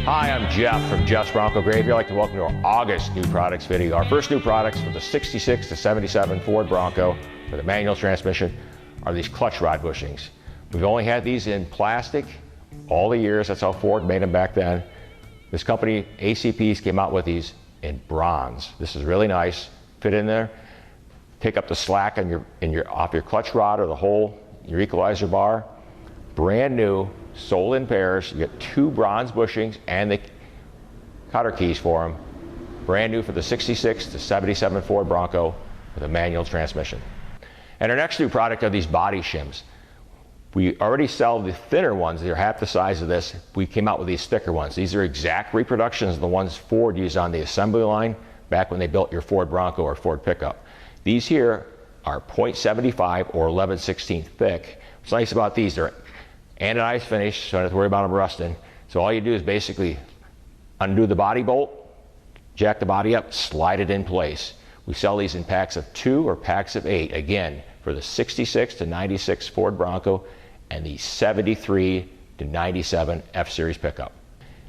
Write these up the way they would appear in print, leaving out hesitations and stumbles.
Hi, I'm Jeff from Jeff's Bronco Graveyard. I'd like to welcome to our August new products video. Our first new products for the 66 to 77 Ford Bronco with a manual transmission are these clutch rod bushings. We've only had these in plastic all the years. That's how Ford made them back then. This company, ACPs, came out with these in bronze. This is really nice. Fit in there, take up the slack on off your clutch rod or the hole, your equalizer bar. Brand new, sold in pairs. You get 2 bronze bushings and the Cotter keys for them. Brand new for the 66 to 77 Ford Bronco with a manual transmission. And our next new product are these body shims. We already sell the thinner ones. They're half the size of this. We came out with these thicker ones. These are exact reproductions of the ones Ford used on the assembly line back when they built your Ford Bronco or Ford pickup. These here are 0.75 or 11/16 thick. What's nice about these, they're anodized finish, so I don't have to worry about them rusting. So all you do is basically undo the body bolt, jack the body up, slide it in place. We sell these in packs of 2 or packs of 8, again, for the 66 to 96 Ford Bronco and the 73 to 97 F-Series pickup.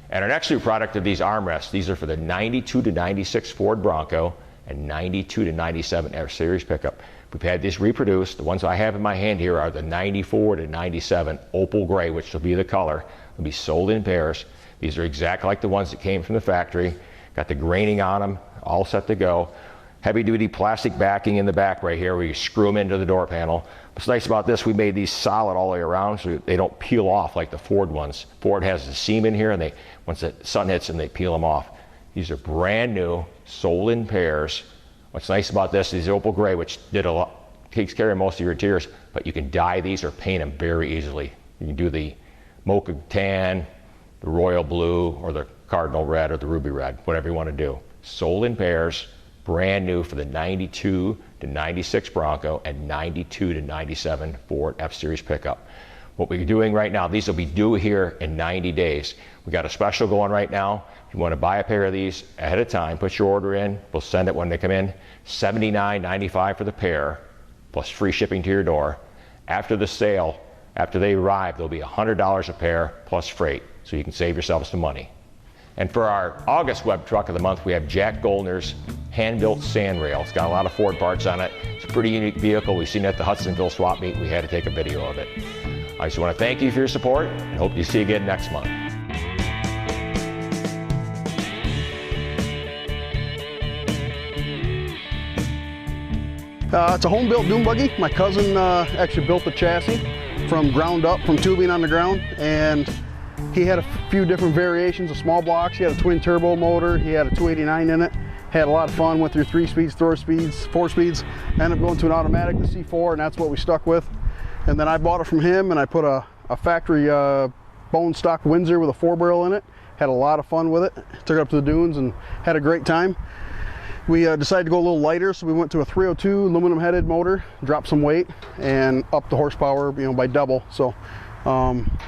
And our next new product are these armrests. These are for the 92 to 96 Ford Bronco and 92 to 97 F-Series pickup. We've had these reproduced. The ones I have in my hand here are the 94 to 97 Opal Gray, which will be the color. They'll be sold in pairs. These are exactly like the ones that came from the factory. Got the graining on them, all set to go. Heavy duty plastic backing in the back right here where you screw them into the door panel. What's nice about this, we made these solid all the way around so they don't peel off like the Ford ones. Ford has the seam in here and once the sun hits them, they peel them off. These are brand new, sold in pairs. What's nice about this is the Opal Gray, which takes care of most of your interiors, but you can dye these or paint them very easily. You can do the mocha tan, the royal blue, or the cardinal red, or the ruby red, whatever you want to do. Sold in pairs, brand new for the 92 to 96 Bronco and 92 to 97 Ford F-Series pickup. What we're doing right now, these will be due here in 90 days. We got a special going right now. If you want to buy a pair of these ahead of time, put your order in. We'll send it when they come in. $79.95 for the pair, plus free shipping to your door. After the sale, after they arrive, they'll be $100 a pair plus freight, so you can save yourselves some money. And for our August web truck of the month, we have Jack Goldner's hand-built sand rail. It's got a lot of Ford parts on it. It's a pretty unique vehicle. We've seen it at the Hudsonville swap meet. We had to take a video of it. I just want to thank you for your support and hope to see you again next month. It's a home-built dune buggy. My cousin actually built the chassis from ground up, from tubing on the ground, and he had a few different variations of small blocks. He had a twin turbo motor, he had a 289 in it, had a lot of fun, went through 3 speeds, 4 speeds, ended up going to an automatic, the C4, and that's what we stuck with. And then I bought it from him and I put a factory bone stock Windsor with a 4-barrel in it. Had a lot of fun with it. Took it up to the dunes and had a great time. We decided to go a little lighter, so we went to a 302 aluminum headed motor, dropped some weight, and upped the horsepower, by double. So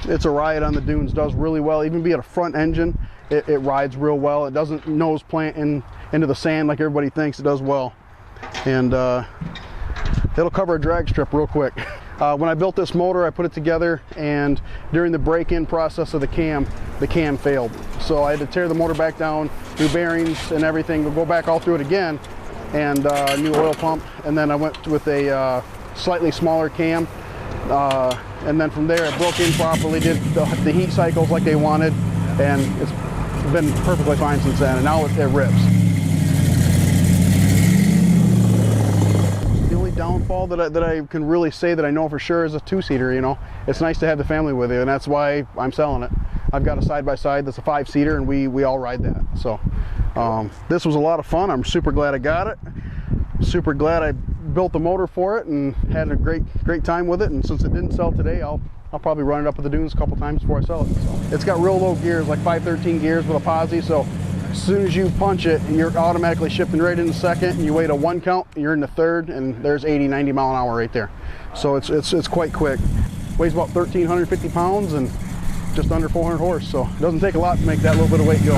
it's a ride on the dunes, does really well. Even being a front engine, it rides real well. It doesn't nose plant into the sand like everybody thinks. It does well. And it'll cover a drag strip real quick. When I built this motor, I put it together, and during the break-in process of the cam failed. So I had to tear the motor back down, new bearings and everything, go back all through it again, and new oil pump. And then I went with a slightly smaller cam. And then from there, it broke in properly, did the heat cycles like they wanted, and it's been perfectly fine since then, and now it rips. Downfall that I can really say that I know for sure is a 2-seater. It's nice to have the family with you, and that's why I'm selling it. I've got a side-by-side that's a 5-seater, and we all ride that. So this was a lot of fun. I'm super glad I got it. Super glad I built the motor for it and had a great time with it. And since it didn't sell today, I'll probably run it up at the dunes a couple times before I sell it. So it's got real low gears, like 513 gears with a posi. So as soon as you punch it, you're automatically shifting right into second, and you wait a 1 count, you're in the third, and there's 80, 90 mile an hour right there. So it's quite quick. Weighs about 1,350 pounds and just under 400 horse, so it doesn't take a lot to make that little bit of weight go.